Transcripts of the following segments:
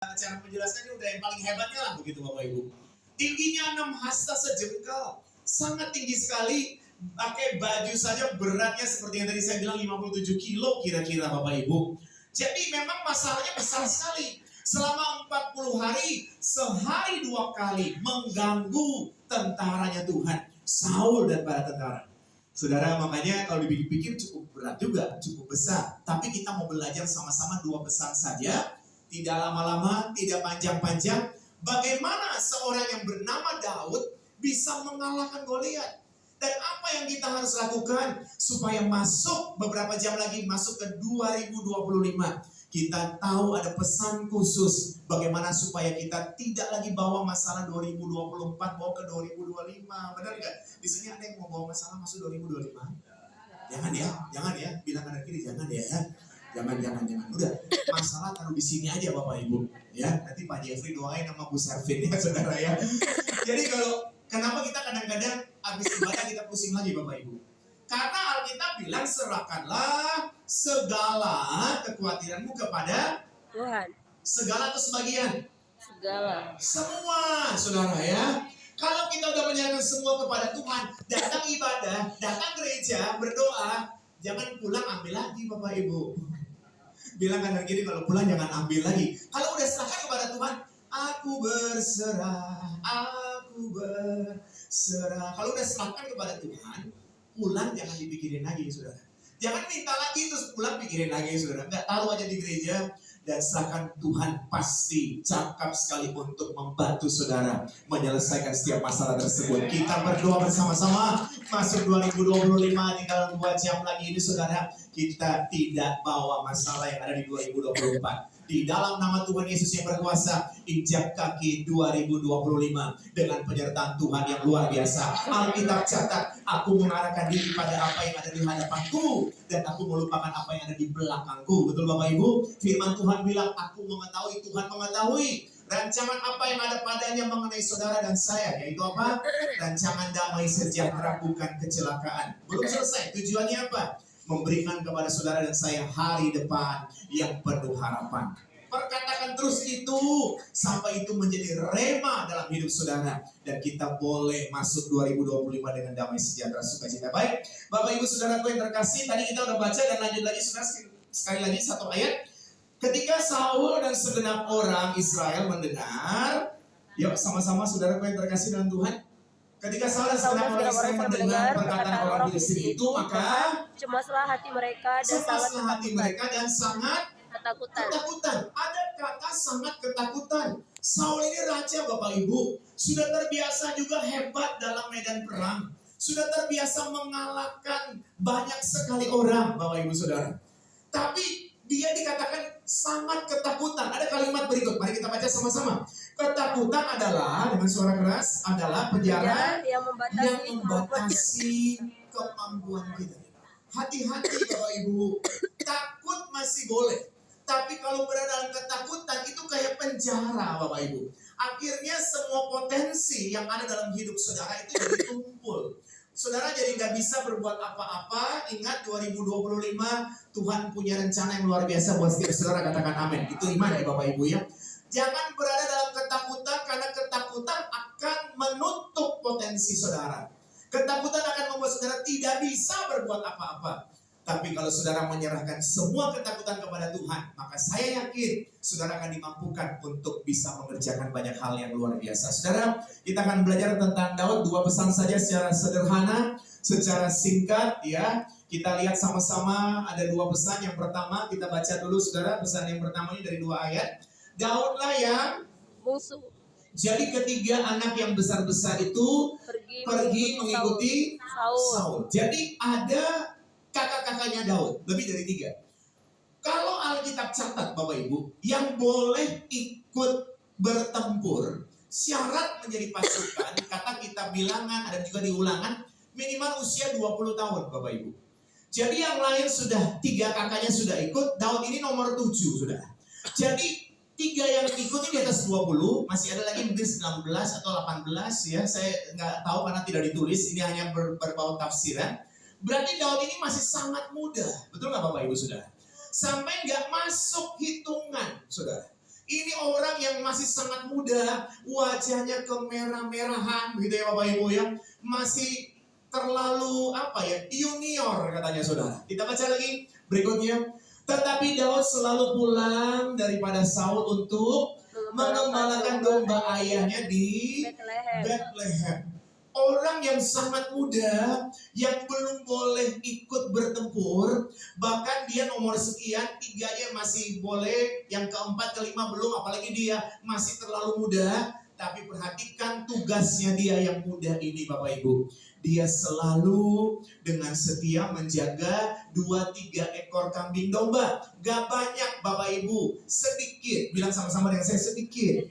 Cara menjelaskannya udah yang paling hebatnya lah begitu Bapak Ibu. Tingginya 6 hasta sejengkal, sangat tinggi sekali. Pakai baju saja beratnya seperti yang tadi saya bilang 57 kilo kira-kira Bapak Ibu. Jadi memang masalahnya besar sekali. Selama 40 hari, sehari 2 kali mengganggu tentaranya Tuhan, Saul dan para tentara. Saudara, makanya kalau dipikir-pikir cukup berat juga, cukup besar. Tapi kita mau belajar sama-sama 2 pesan saja. Tidak lama-lama, tidak panjang-panjang. Bagaimana seorang yang bernama Daud bisa mengalahkan Goliat? Dan apa yang kita harus lakukan supaya masuk beberapa jam lagi masuk ke 2025. Kita tahu ada pesan khusus bagaimana supaya kita tidak lagi bawa masalah 2024 bawa ke 2025. Benar nggak? Di sini ada yang mau bawa masalah masuk 2025? Jangan ya. Bilang kanan kiri jangan ya. Jangan. Udah, masalah taruh di sini aja Bapak Ibu. Ya, nanti Pak Jeffrey doain sama Bu Servin ya saudara ya. Jadi kenapa kita kadang-kadang habis ibadah kita pusing lagi Bapak Ibu? Karena Alkitab bilang serahkanlah segala kekhawatiranmu kepada Tuhan. Segala atau sebagian? Segala. Semua, saudara ya. Kalau kita udah menyerahkan semua kepada Tuhan, datang ibadah, datang gereja, berdoa, jangan pulang ambil lagi Bapak Ibu. Bilang kanan kiri kalau pulang jangan ambil lagi. Kalau udah serahkan kepada Tuhan, aku berserah. Kalau udah serahkan kepada Tuhan, pulang jangan dipikirin lagi saudara. Jangan minta lagi terus pulang pikirin lagi saudara. Nggak tahu aja di gereja dan serahkan Tuhan pasti cakap sekali untuk membantu saudara menyelesaikan setiap masalah tersebut. Kita berdoa bersama-sama masuk 2025 tinggal 2 jam lagi ini saudara. Kita tidak bawa masalah yang ada di 2024. Di dalam nama Tuhan Yesus yang berkuasa, injak kaki 2025 dengan penyertaan Tuhan yang luar biasa. Alkitab catat, aku mengarahkan diri pada apa yang ada di hadapanku dan aku melupakan apa yang ada di belakangku. Betul Bapak Ibu? Firman Tuhan bilang, aku mengetahui, Tuhan mengetahui rancangan apa yang ada padanya mengenai saudara dan saya, yaitu apa? Rancangan damai sejahtera bukan kecelakaan. Belum selesai, tujuannya apa? Memberikan kepada saudara dan saya hari depan yang penuh harapan. Perkatakan terus itu sampai itu menjadi rema dalam hidup saudara dan kita boleh masuk 2025 dengan damai sejahtera sukacita. Baik, Bapak Ibu Saudaraku yang terkasih, tadi kita udah baca dan lanjut lagi saudara sekali lagi satu ayat. Ketika Saul dan segenap orang Israel mendengar, yuk sama-sama saudaraku yang terkasih dalam Tuhan. Ketika Saul dan segenap orang Israel mendengar perkataan orang Filistin itu, maka cemaslah hati mereka dan sangat ketakutan. Ada kata sangat ketakutan. Saul ini raja Bapak Ibu, sudah terbiasa juga hebat dalam medan perang, sudah terbiasa mengalahkan banyak sekali orang Bapak Ibu Saudara. Tapi dia dikatakan sangat ketakutan. Ada kalimat berikut, mari kita baca sama-sama. Ketakutan adalah, dengan suara keras, adalah penjara yang membatasi kemampuan kita. Hati-hati Bapak Ibu, takut masih boleh. Tapi kalau berada dalam ketakutan itu kayak penjara Bapak Ibu. Akhirnya semua potensi yang ada dalam hidup saudara itu jadi tumpul. Saudara jadi nggak bisa berbuat apa-apa. Ingat 2025 Tuhan punya rencana yang luar biasa buat setiap saudara, katakan amin. Itu iman ya Bapak Ibu ya. Jangan berada dalam ketakutan karena ketakutan akan menutup potensi saudara. Ketakutan akan membuat saudara tidak bisa berbuat apa-apa. Tapi kalau saudara menyerahkan semua ketakutan kepada Tuhan, maka saya yakin saudara akan dimampukan untuk bisa mengerjakan banyak hal yang luar biasa. Saudara, kita akan belajar tentang Daud, 2 pesan saja secara sederhana, secara singkat ya. Kita lihat sama-sama ada 2 pesan. Yang pertama kita baca dulu saudara, pesan yang pertama ini dari 2 ayat. Daudlah yang musuh. Jadi ketiga anak yang besar-besar itu pergi mengikuti Saul. Jadi ada kakak-kakaknya Daud, lebih dari 3. Kalau Alkitab catat Bapak Ibu, yang boleh ikut bertempur, syarat menjadi pasukan, kata kitab Bilangan, ada juga di Ulangan, minimal usia 20 tahun Bapak Ibu. Jadi yang lain sudah, 3 kakaknya sudah ikut, Daud ini nomor 7 sudah. Jadi 3 yang ikut ini di atas 20, masih ada lagi mungkin 19 atau 18 ya, saya nggak tahu karena tidak ditulis, ini hanya berbau tafsiran. Berarti Daud ini masih sangat muda, betul nggak Bapak Ibu Saudara? Sampai nggak masuk hitungan, saudara. Ini orang yang masih sangat muda, wajahnya kemerah-merahan, begitu ya Bapak Ibu ya, masih terlalu junior katanya saudara. Kita baca lagi berikutnya. Tetapi Daud selalu pulang daripada Saul untuk mengembalakan domba ayahnya di Bethlehem. Orang yang sangat muda, yang belum boleh ikut bertempur, bahkan dia nomor sekian, 3-nya masih boleh, yang keempat, kelima belum, apalagi dia masih terlalu muda. Tapi perhatikan tugasnya dia yang muda ini Bapak Ibu. Dia selalu dengan setia menjaga 2-3 ekor kambing domba. Gak banyak Bapak Ibu, sedikit. Bilang sama-sama dengan saya, sedikit.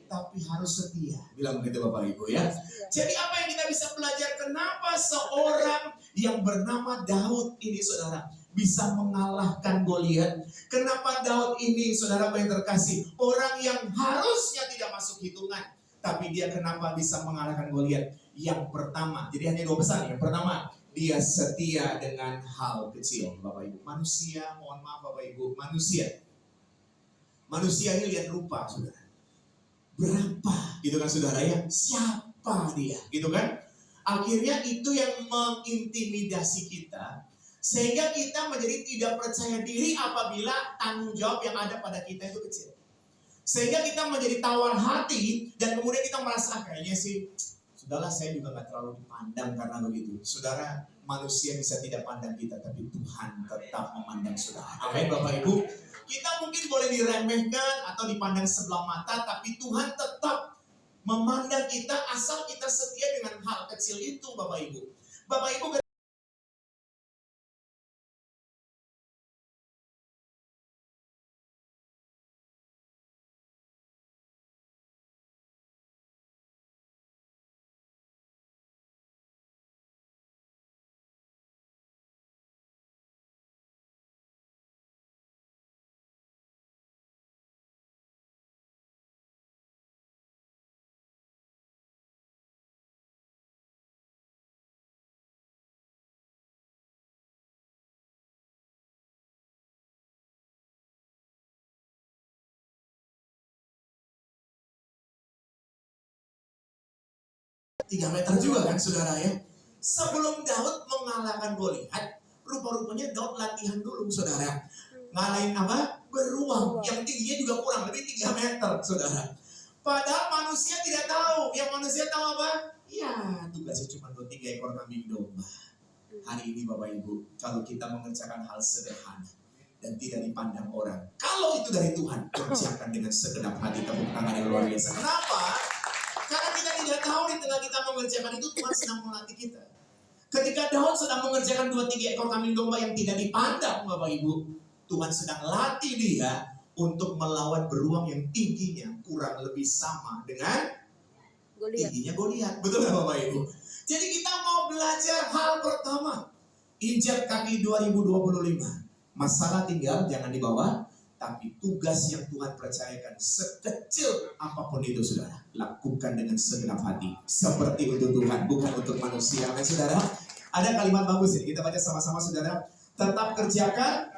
Tapi harus setia. Bilang begitu Bapak Ibu ya. Jadi apa yang kita bisa belajar? Kenapa seorang yang bernama Daud ini saudara bisa mengalahkan Goliat? Kenapa Daud ini saudara yang terkasih, orang yang harusnya tidak masuk hitungan, tapi dia kenapa bisa mengalahkan Goliat? Yang pertama, jadi hanya 2 pesan. Yang pertama, dia setia dengan hal kecil Bapak Ibu. Manusia, mohon maaf Bapak Ibu, manusia ini lihat rupa saudara. Berapa gitu kan saudara ya, siapa dia gitu kan. Akhirnya itu yang mengintimidasi kita, sehingga kita menjadi tidak percaya diri apabila tanggung jawab yang ada pada kita itu kecil. Sehingga kita menjadi tawar hati dan kemudian kita merasa kayaknya sih sudahlah, saya juga gak terlalu dipandang karena begitu. Saudara, manusia bisa tidak pandang kita, tapi Tuhan tetap memandang saudara. Amin Bapak Ibu. Kita mungkin boleh diremehkan atau dipandang sebelah mata, tapi Tuhan tetap memandang kita asal kita setia dengan hal kecil itu Bapak Ibu. Bapak Ibu, tiga meter juga kan saudara ya. Sebelum Daud mengalahkan Goliat, rupa-rupanya Daud latihan dulu saudara. Ngalahin apa? Beruang, yang tingginya juga kurang lebih 3 meter saudara. Padahal manusia tidak tahu. Yang manusia tahu apa? Ya, tugasnya cuma 2-3 ekor kambing domba. Hari ini Bapak Ibu, kalau kita mengerjakan hal sederhana dan tidak dipandang orang, kalau itu dari Tuhan, kerjakan dengan segenap hati. Tepuk tangan yang luar biasa. Kenapa? Karena kita tidak tahu di tengah kita mengerjakan itu, Tuhan sedang melatih kita. Ketika Daud sedang mengerjakan 2-3 ekor kambing domba yang tidak dipandang Bapak Ibu, Tuhan sedang latih dia untuk melawan beruang yang tingginya kurang lebih sama dengan tingginya Goliat. Betul nggak Bapak Ibu? Jadi kita mau belajar hal pertama, injak kaki 2025. Masalah tinggal jangan dibawa, tapi tugas yang Tuhan percayakan sekecil apapun itu saudara, lakukan dengan segenap hati. Seperti untuk Tuhan, bukan untuk manusia. Amin saudara. Ada kalimat bagus ini, kita baca sama-sama saudara. Tetap kerjakan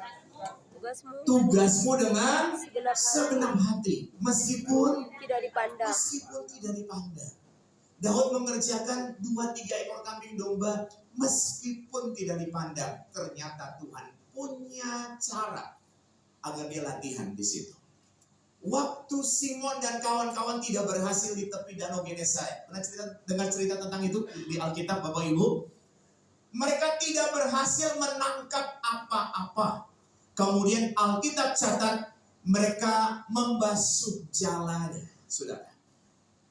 tugasmu dengan segenap hati, meskipun tidak dipandang. Daud mengerjakan 2-3 ekor kambing domba meskipun tidak dipandang. Ternyata Tuhan punya cara agar dia latihan di situ. Waktu Simon dan kawan-kawan tidak berhasil di tepi Danau Genesai. Pernah dengar cerita tentang itu di Alkitab Bapak Ibu? Mereka tidak berhasil menangkap apa-apa. Kemudian Alkitab catat mereka membasuh jalannya. Saudara,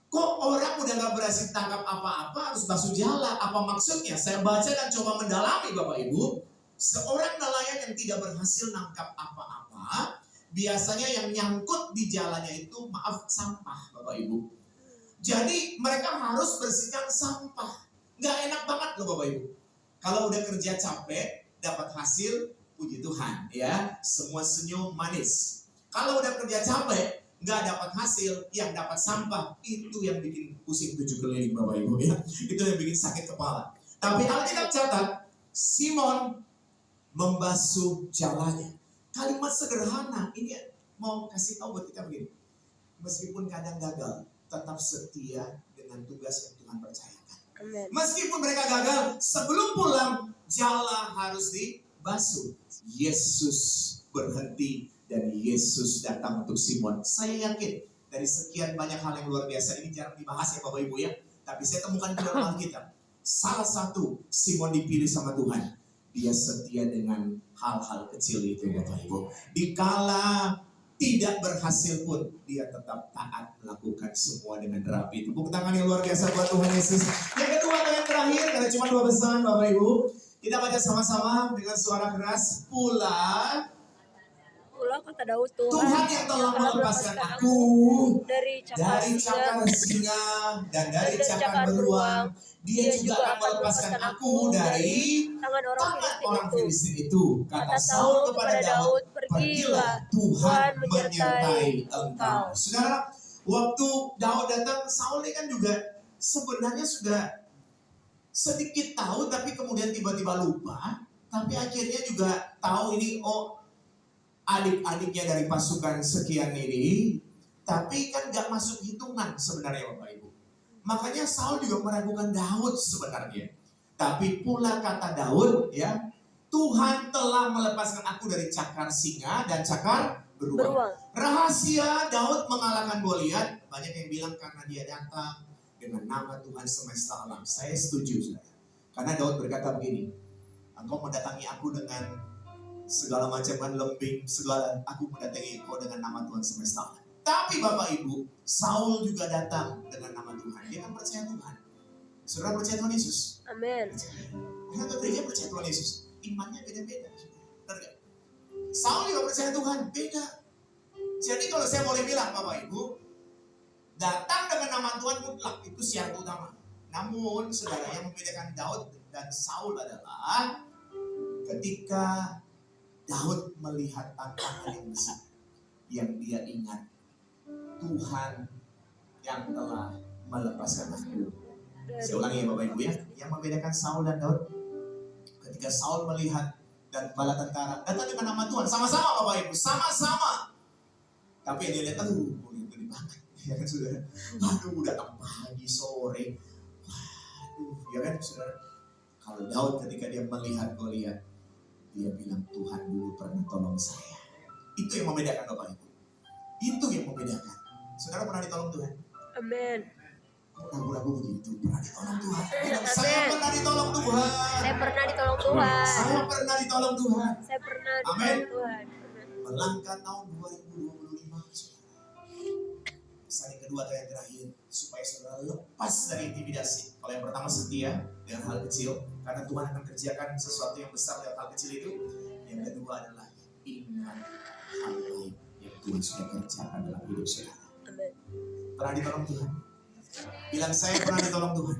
kok orang udah gak berhasil tangkap apa-apa harus basuh jala? Apa maksudnya? Saya baca dan coba mendalami Bapak Ibu. Seorang nelayan yang tidak berhasil nangkap apa-apa, biasanya yang nyangkut di jalannya itu sampah Bapak Ibu. Jadi mereka harus bersihkan sampah. Gak enak banget loh Bapak Ibu. Kalau udah kerja capek, dapat hasil, puji Tuhan ya, semua senyum manis. Kalau udah kerja capek, gak dapat hasil, yang dapat sampah, itu yang bikin pusing 7 keliling Bapak Ibu ya. Itu yang bikin sakit kepala. Tapi Alkitab catat, Simon membasuh jalannya. Kalimat sederhana, ini mau kasih tahu buat kita begini. Meskipun kadang gagal, tetap setia dengan tugas yang Tuhan percayakan. Amin. Meskipun mereka gagal, sebelum pulang, jala harus dibasuh. Yesus berhenti dan Yesus datang untuk Simon. Saya yakin dari sekian banyak hal yang luar biasa, ini jarang dibahas ya Bapak Ibu ya. Tapi saya temukan di dalam Alkitab, salah satu Simon dipilih sama Tuhan. Dia setia dengan hal-hal kecil itu Bapak Ibu. Dikala tidak berhasil pun, dia tetap taat melakukan semua dengan rapi. Tepuk tangan yang luar biasa buat Tuhan Yesus. Yang kedua dan yang terakhir, karena cuma 2 pesan Bapak Ibu. Kita baca sama-sama dengan suara keras. Pula Kata Daud, Tuhan yang telah melepaskan aku dari cakar singa dan dari cakar beruang. Dia juga akan melepaskan aku dari tangan orang Filistin itu. Kata Saul kepada Daud, pergilah, Tuhan menyertai engkau. Saudara, waktu Daud datang, Saul ini kan juga sebenarnya sudah sedikit tahu, tapi kemudian tiba-tiba lupa. Tapi akhirnya juga tahu ini, adik-adiknya dari pasukan sekian ini, tapi kan gak masuk hitungan sebenarnya Bapak Ibu. Makanya Saul juga meragukan Daud sebenarnya. Tapi pula kata Daud, ya, Tuhan telah melepaskan aku dari cakar singa dan cakar beruang. Rahasia Daud mengalahkan Goliat, banyak yang bilang karena dia datang dengan nama Tuhan semesta alam. Saya setuju, saudara. Karena Daud berkata begini, engkau mendatangi aku dengan segala macam lembing, segala, aku mendatangi engkau dengan nama Tuhan semesta alam. Tapi Bapak Ibu, Saul juga datang dengan nama Tuhan. Dia kan percaya Tuhan. Saudara percaya Tuhan Yesus? Amin. Satu gereja percaya Tuhan Yesus. Imannya beda-beda. Benar gak? Saul juga percaya Tuhan. Beda. Jadi kalau saya boleh bilang Bapak Ibu, datang dengan nama Tuhan mutlak itu syarat utama. Namun saudara, yang membedakan Daud dan Saul adalah ketika Daud melihat tantangan yang besar, yang dia ingat, Tuhan yang telah melepaskan aku. Saya ulangi ya Bapak Ibu ya. Yang membedakan Saul dan Daud, ketika Saul melihat dan bala tentara datang dengan nama Tuhan, sama-sama Bapak Ibu, sama-sama. Tapi dia lihat, gede banget. Ya kan saudara? Waduh, datang pagi, sore. Waduh, ya kan saudara? Kalau Daud ketika dia melihat Goliat, dia bilang, Tuhan dulu pernah tolong saya. Itu yang membedakan Bapak Ibu. Itu yang membedakan. Saudara pernah ditolong Tuhan? Amin. Ragu-ragu begitu, pernah ditolong Tuhan. Bilang, saya pernah ditolong Tuhan. Saya pernah ditolong Tuhan. Saya pernah ditolong Tuhan. Saya pernah ditolong Amin. Tuhan. Melangkah tahun 2025, saudara. Pesan yang kedua atau yang terakhir, supaya saudara lepas dari intimidasi. Kalau yang pertama setia dengan hal kecil, karena Tuhan akan kerjakan sesuatu yang besar dengan hal kecil itu. Yang kedua adalah ingat hal baik yang Tuhan sudah kerjakan dalam hidup saudara. Amin. Pernah ditolong Tuhan? Bilang, saya pernah ditolong Tuhan.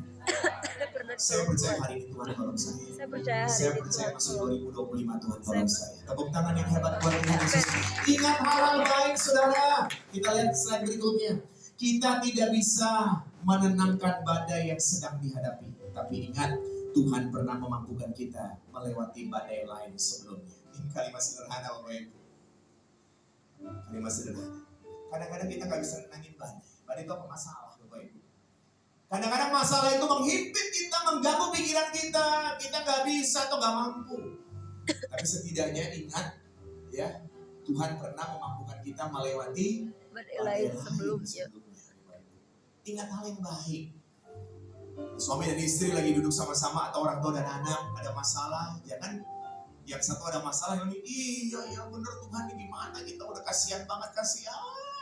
Saya percaya hari ini Tuhan tolong saya. Saya percaya hari Saya ini percaya Tuhan masuk tolong. 2025 Tuhan tolong saya. Tepuk tangan yang hebat buat Tuhan Yesus. Ingat hal-hal baik saudara. Kita lihat slide berikutnya. Kita tidak bisa menenangkan badai yang sedang dihadapi. Tapi ingat, Tuhan pernah memampukan kita melewati badai lain sebelumnya. Ini kalimat sederhana Bapak Ibu. Kalimat sederhana. Kadang-kadang kita nggak bisa nenangin badai. Badai itu apa masalah Bapak Ibu? Kadang-kadang masalah itu menghimpit kita, mengganggu pikiran kita. Kita nggak bisa atau nggak mampu. Tapi setidaknya ingat, ya, Tuhan pernah memampukan kita melewati Badai lain sebelumnya. Ingat hal yang baik. Suami dan istri lagi duduk sama-sama atau orang tua dan anak ada masalah, jangan yang satu ada masalah yang ini, iya bener Tuhan ini gimana, kita udah kasihan banget, kasihan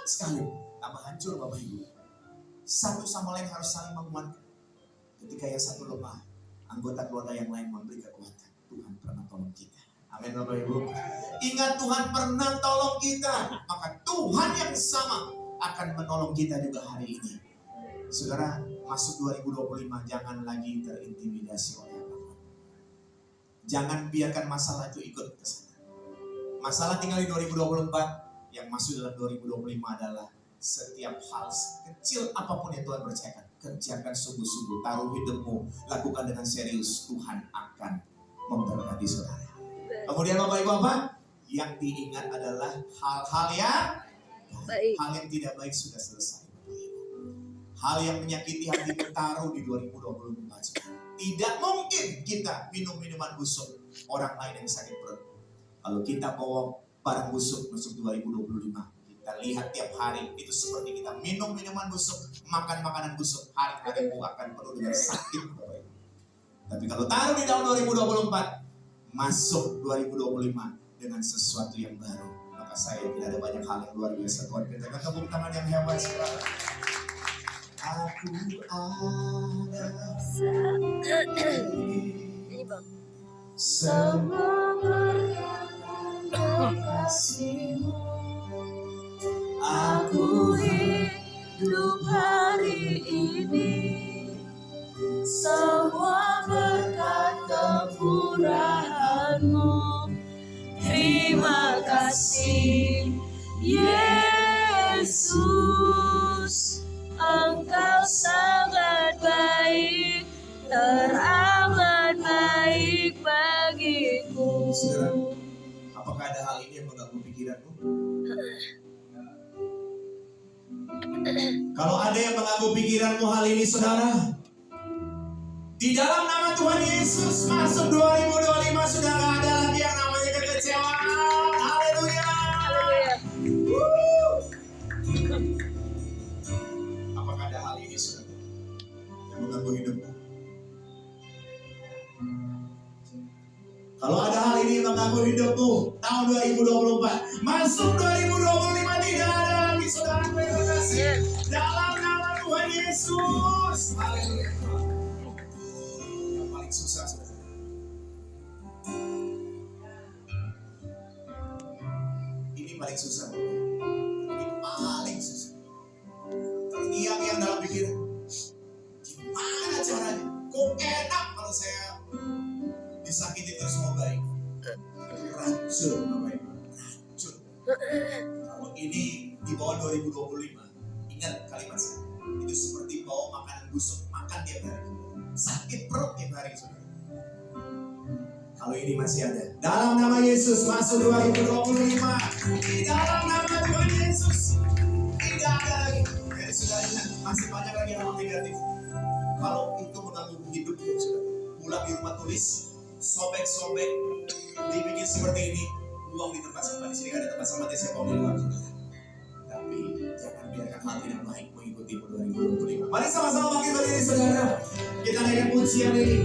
sekali, tambah hancur Bapak Ibu. Satu sama lain harus saling menguatkan. Ketika yang satu lemah, anggota keluarga yang lain memberi kekuatan. Tuhan pernah tolong kita. Amin Bapak Ibu. Ingat Tuhan pernah tolong kita, maka Tuhan yang sama akan menolong kita juga hari ini. Saudara, masuk 2025 jangan lagi terintimidasi oleh apapun. Jangan biarkan masalah itu ikut ke sana. Masalah tinggal di 2024, yang masuk dalam 2025 adalah setiap hal kecil apapun yang Tuhan percayakan, kerjakan sungguh-sungguh, taruh hidupmu, lakukan dengan serius, Tuhan akan memberkati saudara. Kemudian Bapak Ibu apa? Yang diingat adalah hal-hal yang Baik. Hal yang tidak baik sudah selesai. Hal yang menyakiti hati bertaruh di 2024. Tidak mungkin kita minum minuman busuk orang lain yang sakit perut. Kalau kita bawa barang busuk masuk 2025, kita lihat tiap hari itu seperti kita minum minuman busuk, makan makanan busuk, hari-harimu akan penuh dengan sakit. Tapi kalau taruh di tahun 2024, masuk 2025 dengan sesuatu yang baru, maka saya tidak ada banyak hal yang luar biasa. Tuhan, kita tepuk tangan yang hebat sekarang. Aku ada Ini bang. semua berkat kasih-Mu. Aku hidup hari ini, semua berkat kemurahan-Mu. Terima kasih Yesus, Engkau sangat baik, teramat baik bagiku. Saudara, apakah ada hal ini yang mengganggu pikiranmu? Kalau ada yang mengganggu pikiranmu hal ini, saudara, di dalam nama Tuhan Yesus, masuk 2025 sudah gak ada lagi yang namanya kekecewaan. Haleluya. Haleluya. Apakah ada hal ini, saudara, yang mengganggu hidupmu? Kalau ada hal ini yang mengganggu hidupmu, tahun 2024, masuk 2025 tidak ada lagi, saudara. Terima kasih. Dalam nama Tuhan Yesus. Haleluya. Yang paling susah, saudara. Ini paling susah. Ini paling susah. Yang dalam pikiran, gimana caranya? Kok enak kalau saya disakiti terus mau baik? Racun, Bapak Ibu. Racun. Kalau ini di bawah 2025, ingat kalimat saya. Itu seperti bawa makanan busuk, makan tiap hari. Sakit perut tiap hari, saudara. Kalau ini masih ada, dalam nama Yesus masuk 2025. Di dalam nama Tuhan Yesus tidak ada lagi. Jadi saudara ingat, masih banyak lagi hal negatif. Kalau itu mengganggu hidupmu, saudara, pulang di rumah tulis, sobek-sobek, dibikin seperti ini, buang di tempat sampah. Di sini ada tempat sampah, saya bawa di luar, saudara. Tapi jangan biarkan hal tidak baik mengikuti 2025. Mari sama-sama bangkit berdiri, saudara. Kita naikkan pujian ini.